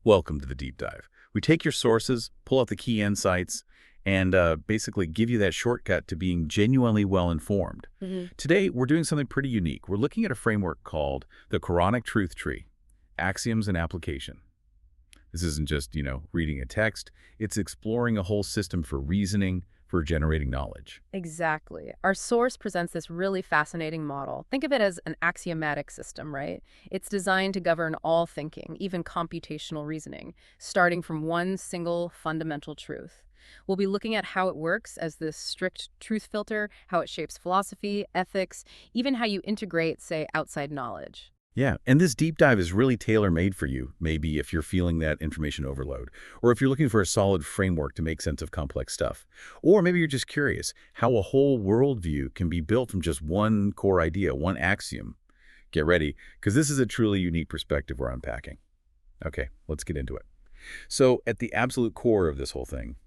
Welcome to the deep dive. We take your sources, pull out the key insights, and basically give you that shortcut to being genuinely well-informed. hmm Today, we're doing something pretty unique. We're looking at a framework called the Quranic Truth Tree, Axioms and Application. This isn't just, reading a text. It's exploring a whole system for reasoning, for generating knowledge. Exactly. Our source presents this really fascinating model. Think of it as an axiomatic system, right? It's designed to govern all thinking, even computational reasoning, starting from one single fundamental truth. We'll be looking at how it works as this strict truth filter, how it shapes philosophy, ethics, even how you integrate, say, outside knowledge. Yeah, and this deep dive is really tailor-made for you, maybe if you're feeling that information overload, or if you're looking for a solid framework to make sense of complex stuff. Or maybe you're just curious how a whole worldview can be built from just one core idea, one axiom. Get ready, because this is a truly unique perspective we're unpacking. Okay, let's get into it. So at the absolute core of this whole thing,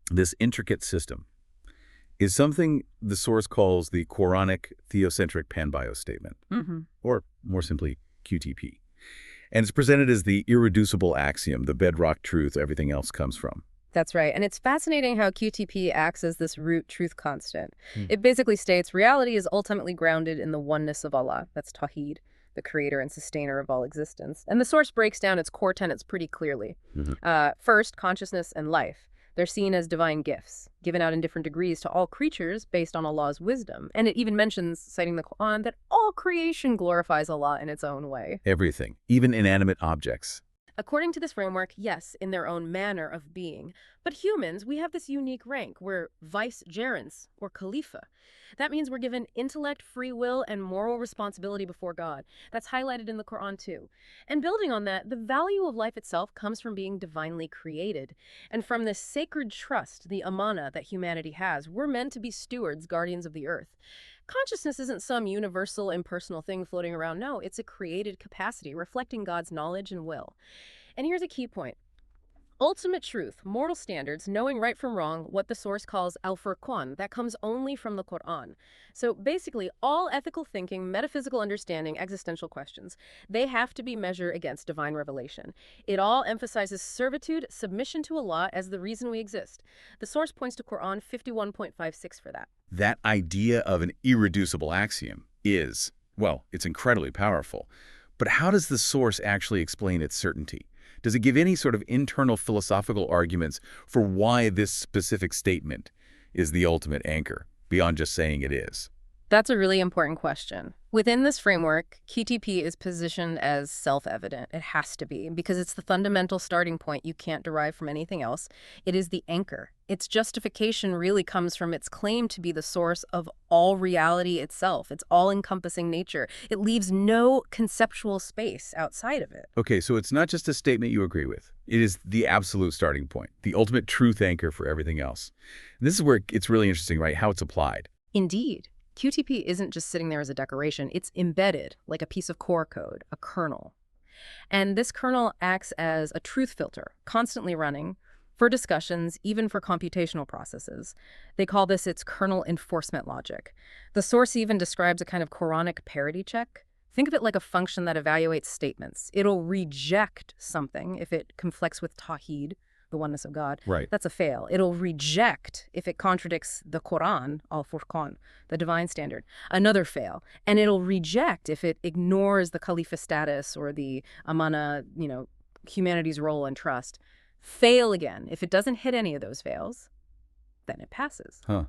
this intricate system, is something the source calls the Quranic theocentric panbios statement, hmm or more simply, QTP. And it's presented as the irreducible axiom, the bedrock truth everything else comes from. That's right. And it's fascinating how QTP acts as this root truth constant. Hmm. It basically states reality is ultimately grounded in the oneness of Allah. That's Tawheed, the creator and sustainer of all existence. And the source breaks down its core tenets pretty clearly. Mhm. First, consciousness and life. They're seen as divine gifts, given out in different degrees to all creatures based on Allah's wisdom. And it even mentions, citing the Quran, that all creation glorifies Allah in its own way. Everything, even inanimate objects. According to this framework, yes, in their own manner of being. But humans, we have this unique rank. We're vicegerents, or khalifa. That means we're given intellect, free will, and moral responsibility before God. That's highlighted in the Quran too. And building on that, the value of life itself comes from being divinely created. And from this sacred trust, the amana that humanity has, we're meant to be stewards, guardians of the earth. Consciousness isn't some universal, impersonal thing floating around. No, it's a created capacity reflecting God's knowledge and will. And here's a key point. Ultimate truth, moral standards, knowing right from wrong, what the source calls al-Furqan, that comes only from the Quran. So basically, all ethical thinking, metaphysical understanding, existential questions, they have to be measured against divine revelation. It all emphasizes servitude, submission to Allah as the reason we exist. The source points to Quran 51.56 for that. That idea of an irreducible axiom is, well, it's incredibly powerful. But how does the source actually explain its certainty? Does it give any sort of internal philosophical arguments for why this specific statement is the ultimate anchor, beyond just saying it is? That's a really important question. Within this framework, QTP is positioned as self-evident. It has to be, because it's the fundamental starting point you can't derive from anything else. It is the anchor. Its justification really comes from its claim to be the source of all reality itself. It's all-encompassing nature. It leaves no conceptual space outside of it. Okay, so it's not just a statement you agree with. It is the absolute starting point, the ultimate truth anchor for everything else. And this is where it's really interesting, right, how it's applied. Indeed. QTP isn't just sitting there as a decoration. It's embedded, like a piece of core code, a kernel. And this kernel acts as a truth filter, constantly running for discussions, even for computational processes. They call this its kernel enforcement logic. The source even describes a kind of Quranic parity check. Think of it like a function that evaluates statements. It'll reject something if it conflicts with Tawheed, the oneness of God. Right. That's a fail. It'll reject if it contradicts the Quran, al-Furqan, the divine standard. Another fail. And it'll reject if it ignores the Khalifa status or the amana, humanity's role and trust. Fail again. If it doesn't hit any of those fails, then it passes. Huh.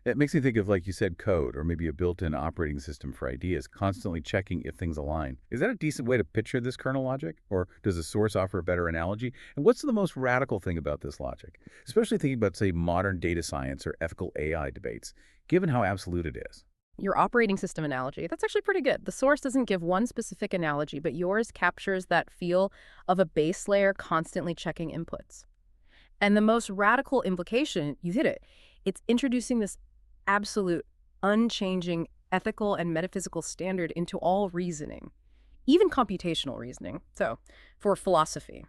It makes me think of, like you said, code, or maybe a built-in operating system for ideas, constantly checking if things align. Is that a decent way to picture this kernel logic? Or does the source offer a better analogy? And what's the most radical thing about this logic? Especially thinking about, say, modern data science or ethical AI debates, given how absolute it is. Your operating system analogy, that's actually pretty good. The source doesn't give one specific analogy, but yours captures that feel of a base layer constantly checking inputs. And the most radical implication, you hit it, it's introducing this absolute, unchanging ethical and metaphysical standard into all reasoning, even computational reasoning. So, for philosophy,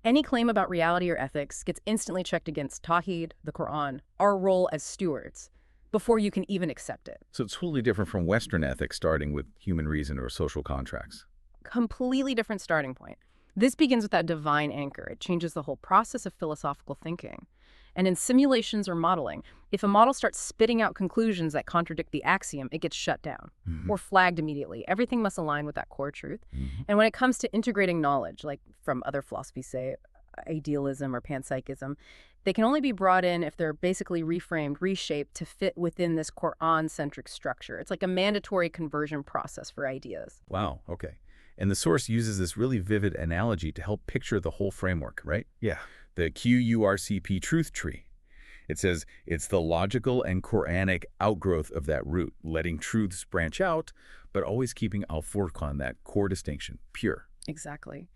any claim about reality or ethics gets instantly checked against Tawheed, the Quran, our role as stewards, before you can even accept it. So it's totally different from Western ethics starting with human reason or social contracts. Completely different starting point. This begins with that divine anchor. It changes the whole process of philosophical thinking. And in simulations or modeling, if a model starts spitting out conclusions that contradict the axiom, it gets shut down Hmm. or flagged immediately. Everything must align with that core truth. Hmm. And when it comes to integrating knowledge, like from other philosophies, say idealism or panpsychism, they can only be brought in if they're basically reframed, reshaped to fit within this Quran-centric structure. It's like a mandatory conversion process for ideas. Wow, okay. And the source uses this really vivid analogy to help picture the whole framework, right? Yeah. The QURCP truth tree. It says it's the logical and Quranic outgrowth of that root, letting truths branch out, but always keeping Al-Furqan, that core distinction, pure. Exactly.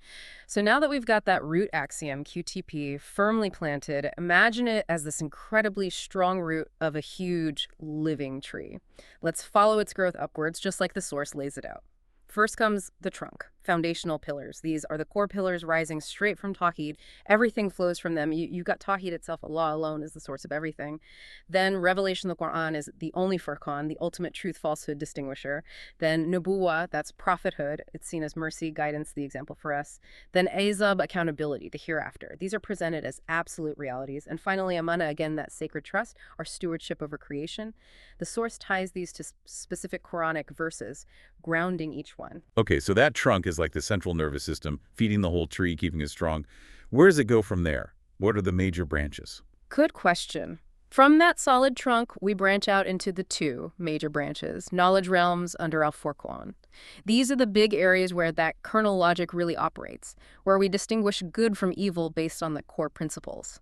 So now that we've got that root axiom, QTP, firmly planted, imagine it as this incredibly strong root of a huge living tree. Let's follow its growth upwards, just like the source lays it out. First comes the trunk, foundational pillars. These are the core pillars rising straight from Tawhid. Everything flows from them. You've got Tawhid itself. Allah alone is the source of everything. Then revelation of the Quran is the only Furqan, the ultimate truth-falsehood distinguisher. Then Nubuwah, that's prophethood. It's seen as mercy, guidance, the example for us. Then Azab, accountability, the hereafter. These are presented as absolute realities. And finally, Amana, again, that sacred trust, our stewardship over creation. The source ties these to specific Quranic verses, grounding each one. Okay, so that trunk is like the central nervous system, feeding the whole tree, keeping it strong. Where does it go from there? What are the major branches? Good question. From that solid trunk, we branch out into the two major branches, knowledge realms under Al-Furqan. These are the big areas where that kernel logic really operates, where we distinguish good from evil based on the core principles.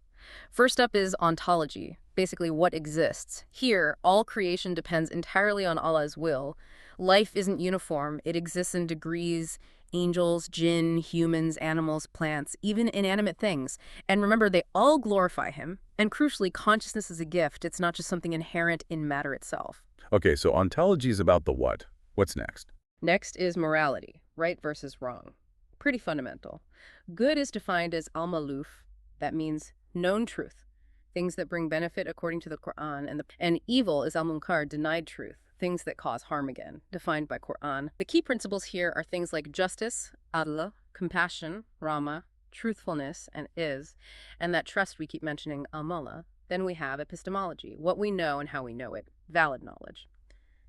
First up is ontology, basically what exists. Here, all creation depends entirely on Allah's will. Life isn't uniform. It exists in degrees, angels, jinn, humans, animals, plants, even inanimate things. And remember, they all glorify him. And crucially, consciousness is a gift. It's not just something inherent in matter itself. Okay, so ontology is about the what. What's next? Next is morality, right versus wrong. Pretty fundamental. Good is defined as al-maluf. That means known truth, things that bring benefit according to the Quran, and evil is al-munkar, denied truth, things that cause harm again, defined by Quran. The key principles here are things like justice, adl, compassion, rahma, truthfulness, and and that trust we keep mentioning, al-mala. Then we have epistemology, what we know and how we know it, valid knowledge.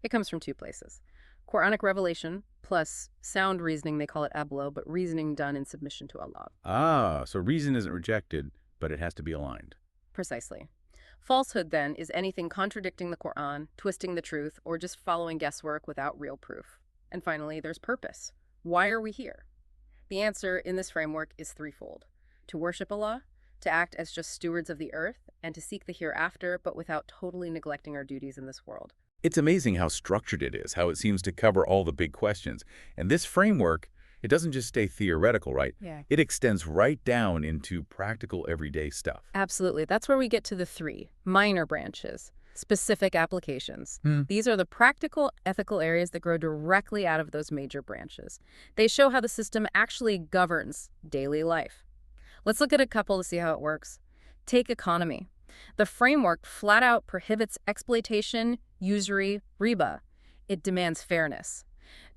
It comes from two places. Quranic revelation plus sound reasoning, they call it ablo, but reasoning done in submission to Allah. Ah, so reason isn't rejected, but it has to be aligned. Precisely. Falsehood, then, is anything contradicting the Quran, twisting the truth, or just following guesswork without real proof. And finally, there's purpose. Why are we here? The answer in this framework is threefold. To worship Allah, to act as just stewards of the earth, and to seek the hereafter, but without totally neglecting our duties in this world. It's amazing how structured it is, how it seems to cover all the big questions. And this framework, it doesn't just stay theoretical, right? Yeah. It extends right down into practical everyday stuff. Absolutely. That's where we get to the three minor branches, specific applications. These are the practical, ethical areas that grow directly out of those major branches. They show how the system actually governs daily life. Let's look at a couple to see how it works. Take economy. The framework flat out prohibits exploitation, usury, riba. It demands fairness.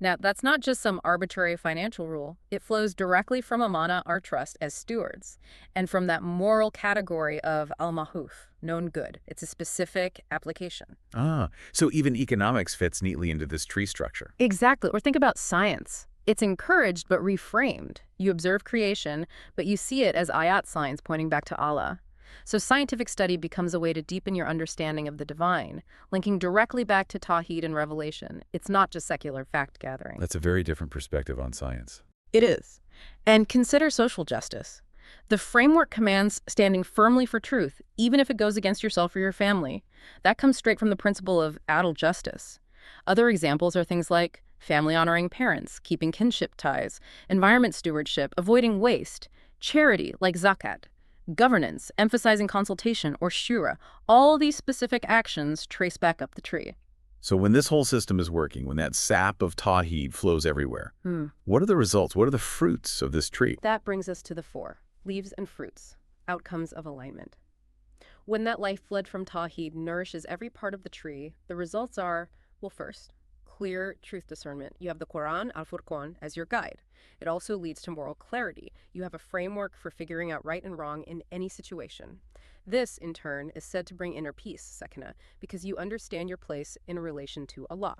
Now, that's not just some arbitrary financial rule. It flows directly from amana, our trust as stewards, and from that moral category of al-mahuf, known good. It's a specific application. Ah, so even economics fits neatly into this tree structure. Exactly. Or think about science. It's encouraged but reframed. You observe creation, but you see it as ayat signs pointing back to Allah. So scientific study becomes a way to deepen your understanding of the divine, linking directly back to Tawhid and Revelation. It's not just secular fact-gathering. That's a very different perspective on science. It is. And consider social justice. The framework commands standing firmly for truth, even if it goes against yourself or your family. That comes straight from the principle of adl justice. Other examples are things like family-honoring parents, keeping kinship ties, environment stewardship, avoiding waste, charity like zakat, governance, emphasizing consultation, or shura. All these specific actions trace back up the tree. So when this whole system is working, when that sap of Tawhid flows everywhere, what are the results? What are the fruits of this tree? That brings us to the four, leaves and fruits, outcomes of alignment. When that lifeblood from Tawhid nourishes every part of the tree, the results are, well, first, clear truth discernment. You have the Quran, Al-Furqan, as your guide. It also leads to moral clarity. You have a framework for figuring out right and wrong in any situation. This, in turn, is said to bring inner peace, Sakina, because you understand your place in relation to Allah.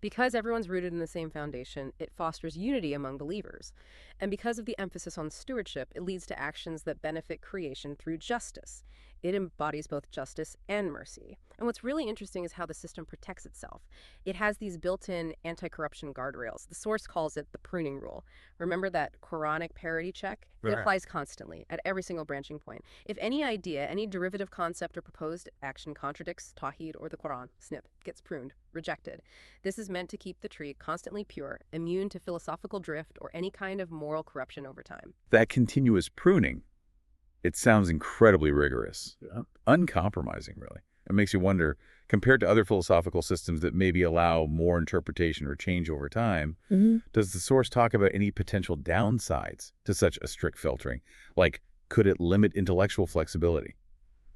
Because everyone's rooted in the same foundation, it fosters unity among believers. And because of the emphasis on stewardship, it leads to actions that benefit creation through justice. It embodies both justice and mercy. And what's really interesting is how the system protects itself. It has these built-in anti-corruption guardrails. The source calls it the pruning rule. Remember that Quranic parity check? It Right. applies constantly at every single branching point. If any idea, any derivative concept or proposed action contradicts Tawhid or the Quran, snip, gets pruned, rejected. This is meant to keep the tree constantly pure, immune to philosophical drift or any kind of moral corruption over time. That continuous pruning, it sounds incredibly rigorous, Yeah. uncompromising, really. It makes you wonder, compared to other philosophical systems that maybe allow more interpretation or change over time, does the source talk about any potential downsides to such a strict filtering? Like, could it limit intellectual flexibility?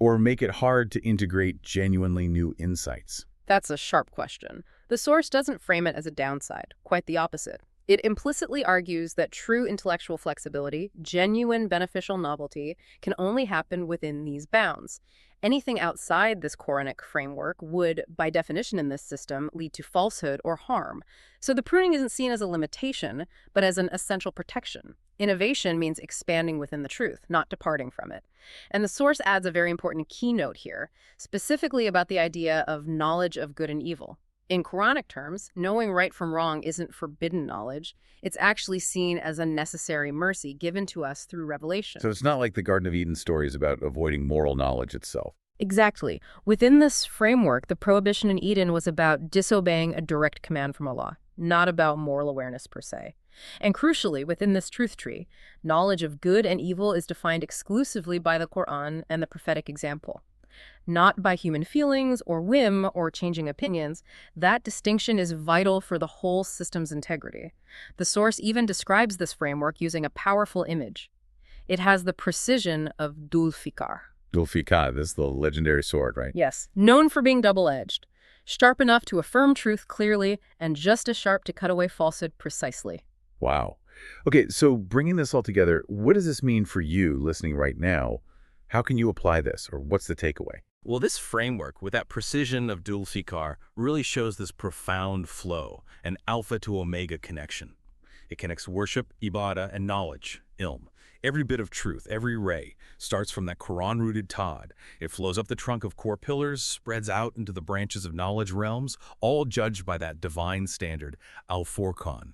Or make it hard to integrate genuinely new insights? That's a sharp question. The source doesn't frame it as a downside, quite the opposite. It implicitly argues that true intellectual flexibility, genuine beneficial novelty, can only happen within these bounds. Anything outside this Quranic framework would, by definition in this system, lead to falsehood or harm. So the pruning isn't seen as a limitation, but as an essential protection. Innovation means expanding within the truth, not departing from it. And the source adds a very important keynote here, specifically about the idea of knowledge of good and evil. In Quranic terms, knowing right from wrong isn't forbidden knowledge. It's actually seen as a necessary mercy given to us through revelation. So it's not like the Garden of Eden stories about avoiding moral knowledge itself. Exactly. Within this framework, the prohibition in Eden was about disobeying a direct command from Allah, not about moral awareness per se. And crucially, within this truth tree, knowledge of good and evil is defined exclusively by the Quran and the prophetic example. Not by human feelings or whim or changing opinions. That distinction is vital for the whole system's integrity. The source even describes this framework using a powerful image. It has the precision of Dulfikar. Dulfikar, this is the legendary sword, right? Yes, known for being double-edged, sharp enough to affirm truth clearly and just as sharp to cut away falsehood precisely. Wow. Okay, so bringing this all together, what does this mean for you listening right now? How can you apply this, or what's the takeaway? Well, this framework, with that precision of Dul Fikar, really shows this profound flow, an alpha to omega connection. It connects worship, ibadah, and knowledge, ilm. Every bit of truth, every ray, starts from that Quran-rooted Todd. It flows up the trunk of core pillars, spreads out into the branches of knowledge realms, all judged by that divine standard, Al-Furqan.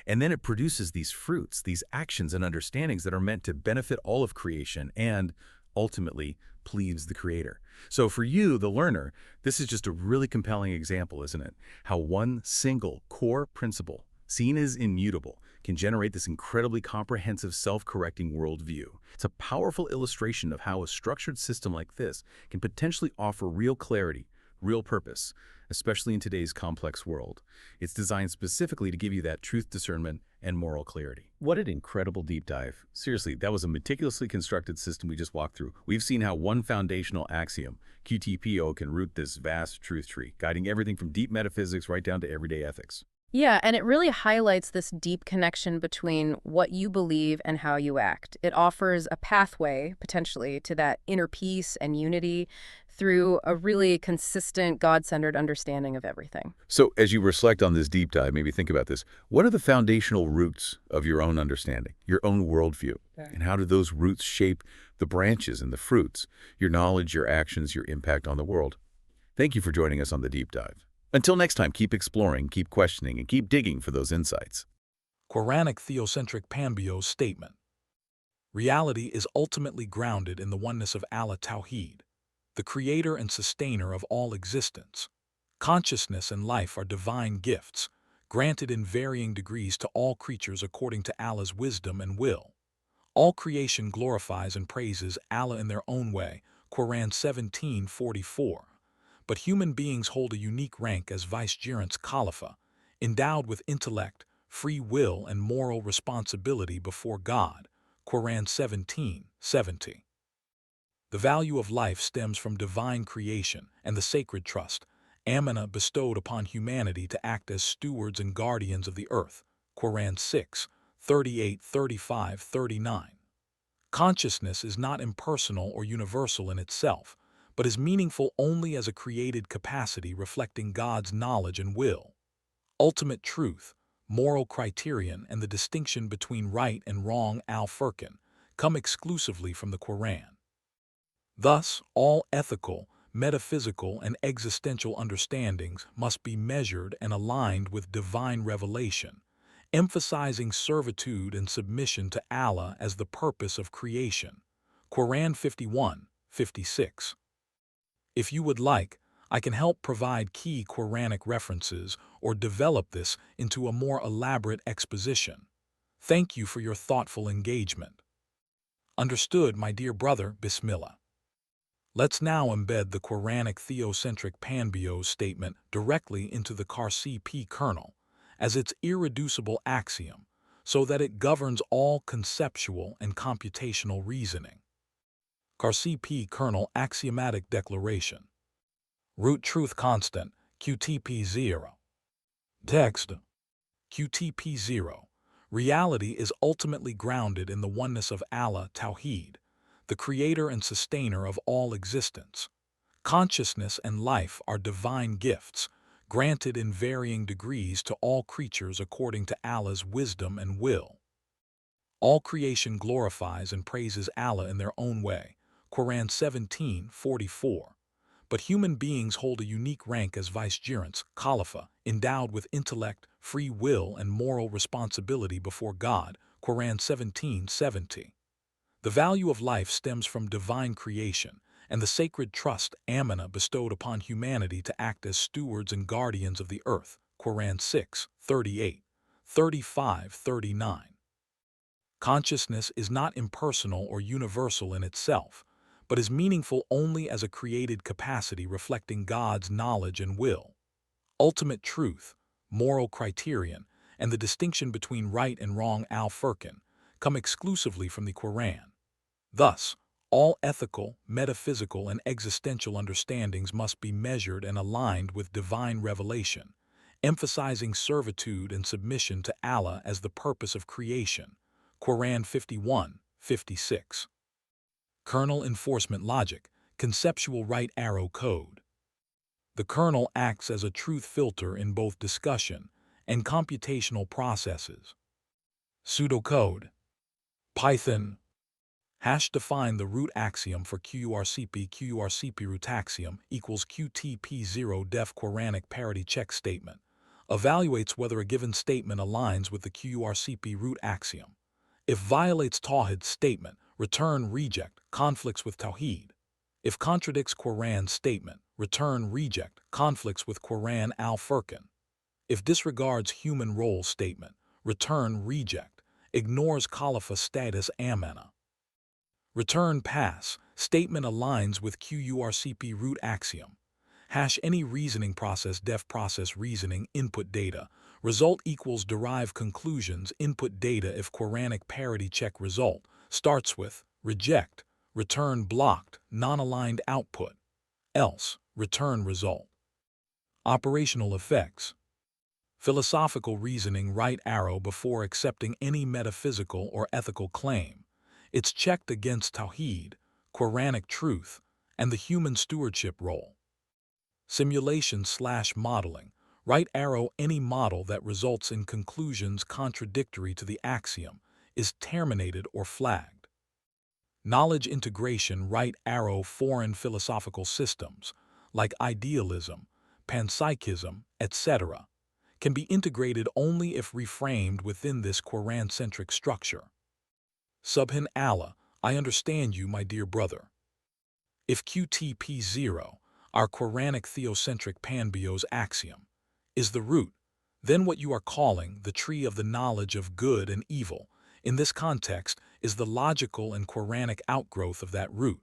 And then it produces these fruits, these actions and understandings that are meant to benefit all of creation and, ultimately, please the Creator. So for you, the learner, this is just a really compelling example, isn't it? How one single core principle, seen as immutable, can generate this incredibly comprehensive self-correcting worldview. It's a powerful illustration of how a structured system like this can potentially offer real clarity, real purpose, especially in today's complex world. It's designed specifically to give you that truth discernment and moral clarity. What an incredible deep dive. Seriously, that was a meticulously constructed system we just walked through. We've seen how one foundational axiom, QTPO, can root this vast truth tree, guiding everything from deep metaphysics right down to everyday ethics. Yeah, and it really highlights this deep connection between what you believe and how you act. It offers a pathway, potentially, to that inner peace and unity through a really consistent, God-centered understanding of everything. So as you reflect on this deep dive, maybe think about this. What are the foundational roots of your own understanding, your own worldview? And how do those roots shape the branches and the fruits, your knowledge, your actions, your impact on the world? Thank you for joining us on the deep dive. Until next time, keep exploring, keep questioning, and keep digging for those insights. Quranic theocentric Panbio's statement. Reality is ultimately grounded in the oneness of Allah Tawhid, the creator and sustainer of all existence. Consciousness and life are divine gifts, granted in varying degrees to all creatures according to Allah's wisdom and will. All creation glorifies and praises Allah in their own way, Quran 17:44. But human beings hold a unique rank as vicegerents Khalifa, endowed with intellect, free will, and moral responsibility before God, Quran 17:70. The value of life stems from divine creation and the sacred trust, Amana bestowed upon humanity to act as stewards and guardians of the earth. Quran 6, 38, 35, 39. Consciousness is not impersonal or universal in itself, but is meaningful only as a created capacity reflecting God's knowledge and will. Ultimate truth, moral criterion, and the distinction between right and wrong al-Furqan come exclusively from the Quran. Thus, all ethical, metaphysical, and existential understandings must be measured and aligned with divine revelation, emphasizing servitude and submission to Allah as the purpose of creation. Quran 51, 56. If you would like, I can help provide key Quranic references or develop this into a more elaborate exposition. Thank you for your thoughtful engagement. Understood, my dear brother. Bismillah. Let's now embed the Quranic theocentric Panbios statement directly into the CAR-CP kernel as its irreducible axiom, so that it governs all conceptual and computational reasoning. CAR-CP kernel axiomatic declaration. Root truth constant, QTP0. Text. QTP0. Reality is ultimately grounded in the oneness of Allah Tawheed, the creator and sustainer of all existence. Consciousness and life are divine gifts, granted in varying degrees to all creatures according to Allah's wisdom and will. All creation glorifies and praises Allah in their own way. Quran 17:44. But human beings hold a unique rank as vicegerents, Khalifa, endowed with intellect, free will, and moral responsibility before God. Quran 17:70. The value of life stems from divine creation and the sacred trust Amana bestowed upon humanity to act as stewards and guardians of the earth. Quran 6:38, 35, 39. Consciousness is not impersonal or universal in itself, but is meaningful only as a created capacity reflecting God's knowledge and will. Ultimate truth, moral criterion, and the distinction between right and wrong al-Furqan come exclusively from the Quran. Thus, all ethical, metaphysical, and existential understandings must be measured and aligned with divine revelation, emphasizing servitude and submission to Allah as the purpose of creation. Quran 51:56. Kernel enforcement logic, conceptual right arrow code. The kernel acts as a truth filter in both discussion and computational processes. Pseudocode. Python. Define the root axiom for QURCP root axiom equals QTP0 def Quranic parity check statement. Evaluates whether a given statement aligns with the QURCP root axiom. If violates Tawhid statement, return reject, conflicts with Tawheed. If contradicts Quran statement, return reject, conflicts with Quran al-Furqan. If disregards human role statement, return reject, ignores Khalifa status Amana. Return pass, statement aligns with QURCP root axiom. Any reasoning process def process reasoning input data, result equals derive conclusions input data if Quranic parity check result, starts with reject, return blocked, non-aligned output, else, return result. Operational effects. Philosophical reasoning right arrow before accepting any metaphysical or ethical claim. It's checked against Tawheed, Quranic truth, and the human stewardship role. Simulation/modeling. Right arrow any model that results in conclusions contradictory to the axiom is terminated or flagged. Knowledge integration right arrow foreign philosophical systems, like idealism, panpsychism, etc., can be integrated only if reframed within this Quran-centric structure. Subhan Allah, I understand you, my dear brother. If QTP0, our Quranic theocentric Panbios axiom, is the root, then what you are calling the tree of the knowledge of good and evil, in this context, is the logical and Quranic outgrowth of that root.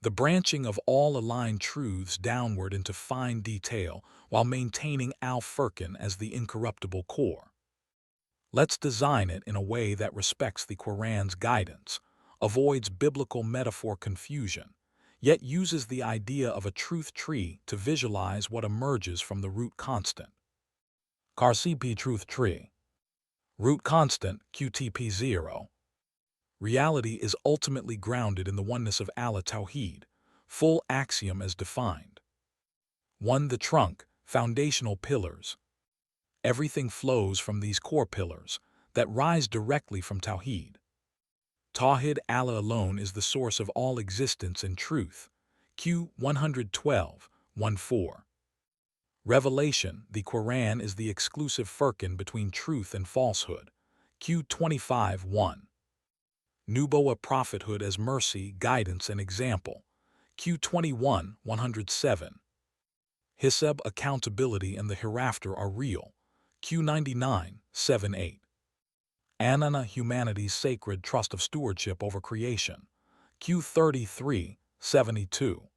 The branching of all aligned truths downward into fine detail while maintaining al-Furqan as the incorruptible core. Let's design it in a way that respects the Quran's guidance, avoids biblical metaphor confusion, yet uses the idea of a truth tree to visualize what emerges from the root constant. KarCP Truth Tree. Root constant, QTP0. Reality is ultimately grounded in the oneness of Allah Tawheed, full axiom as defined. 1. The trunk, foundational pillars. Everything flows from these core pillars that rise directly from Tawheed. Tawhid, Allah alone is the source of all existence and truth. Q 112:14. Revelation, the Quran is the exclusive furqan between truth and falsehood. Q 25:1. Nubuwwah, prophethood as mercy, guidance, and example. Q 21:107. Hisab, accountability and the hereafter are real. Q 99:7-8. Anana, humanity's sacred trust of stewardship over creation. Q 33:72.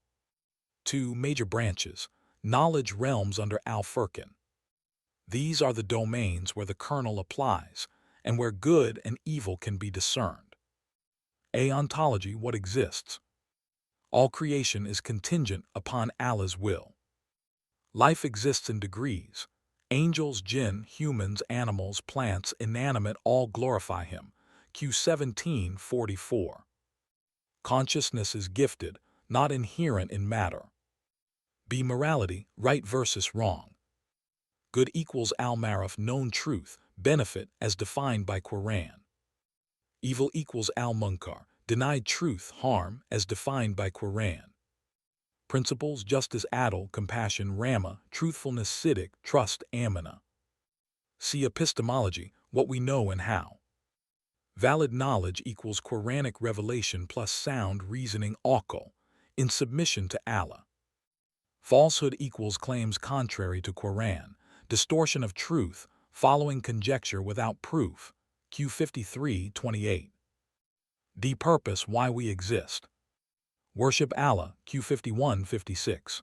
2 major branches, knowledge realms under Al-Furqan. These are the domains where the kernel applies and where good and evil can be discerned. A. Ontology, what exists. All creation is contingent upon Allah's will. Life exists in degrees. Angels, jinn, humans, animals, plants, inanimate, all glorify Him. Q 17:44. Consciousness is gifted, not inherent in matter. B. Morality, right versus wrong. Good equals al-maraf, known truth, benefit as defined by Quran. Evil equals al-munkar, denied truth, harm as defined by Quran. Principles, justice, adl, compassion, rama, truthfulness, siddiq, trust, amana. See epistemology, what we know and how. Valid knowledge equals Quranic revelation plus sound reasoning, aql, in submission to Allah. Falsehood equals claims contrary to Quran, distortion of truth, following conjecture without proof. Q 53:28. D. Purpose, why we exist. Worship Allah. Q 51:56.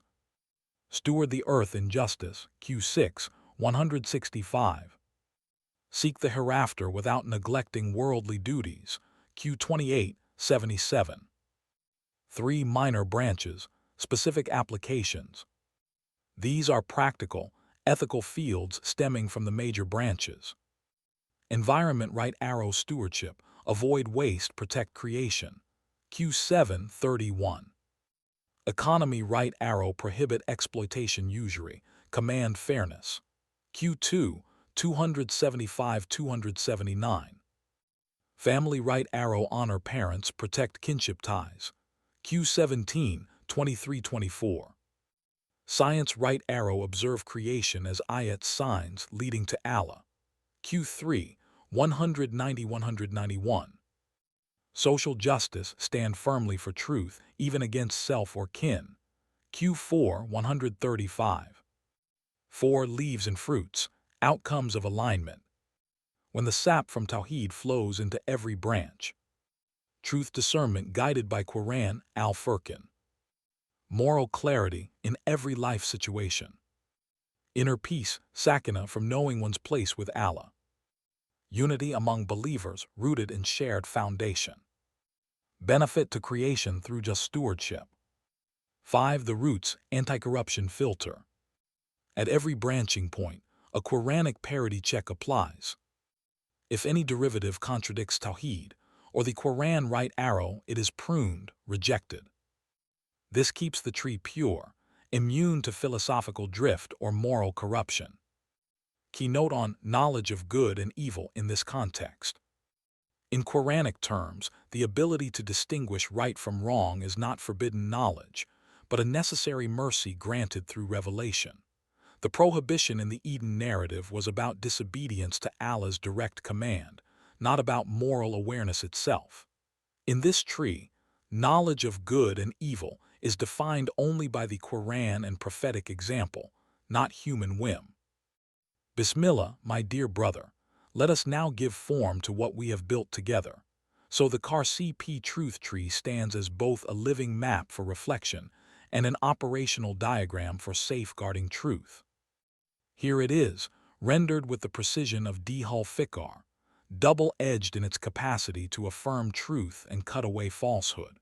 Steward the earth in justice. Q 6:165. Seek the hereafter without neglecting worldly duties. Q 28:77. 3 minor branches, specific applications. These are practical, ethical fields stemming from the major branches. Environment, right arrow, stewardship, avoid waste, protect creation. Q 7:31. Economy, right arrow, prohibit exploitation, usury, command fairness. Q 2:275-279. Family, right arrow, honor parents, protect kinship ties. Q 17:23-24. Science, right arrow, observe creation as ayat, signs leading to Allah. Q 3:190-191. Social justice, stand firmly for truth, even against self or kin. Q 4:135. 4 leaves and fruits, outcomes of alignment. When the sap from Tawheed flows into every branch. Truth discernment guided by Quran, Al-Furqan. Moral clarity in every life situation. Inner peace, sakina, from knowing one's place with Allah. Unity among believers rooted in shared foundation. Benefit to creation through just stewardship. 5 the roots, anti-corruption filter. At every branching point, a Quranic parity check applies. If any derivative contradicts Tawheed, or the Quran right arrow, it is pruned, rejected. This keeps the tree pure, immune to philosophical drift or moral corruption. Keynote on knowledge of good and evil in this context. In Quranic terms, the ability to distinguish right from wrong is not forbidden knowledge, but a necessary mercy granted through revelation. The prohibition in the Eden narrative was about disobedience to Allah's direct command, not about moral awareness itself. In this tree, knowledge of good and evil is defined only by the Quran and prophetic example, not human whim. Bismillah, my dear brother, let us now give form to what we have built together. So the KarCP Truth Tree stands as both a living map for reflection and an operational diagram for safeguarding truth. Here it is, rendered with the precision of Al-Fiqar, double-edged in its capacity to affirm truth and cut away falsehood.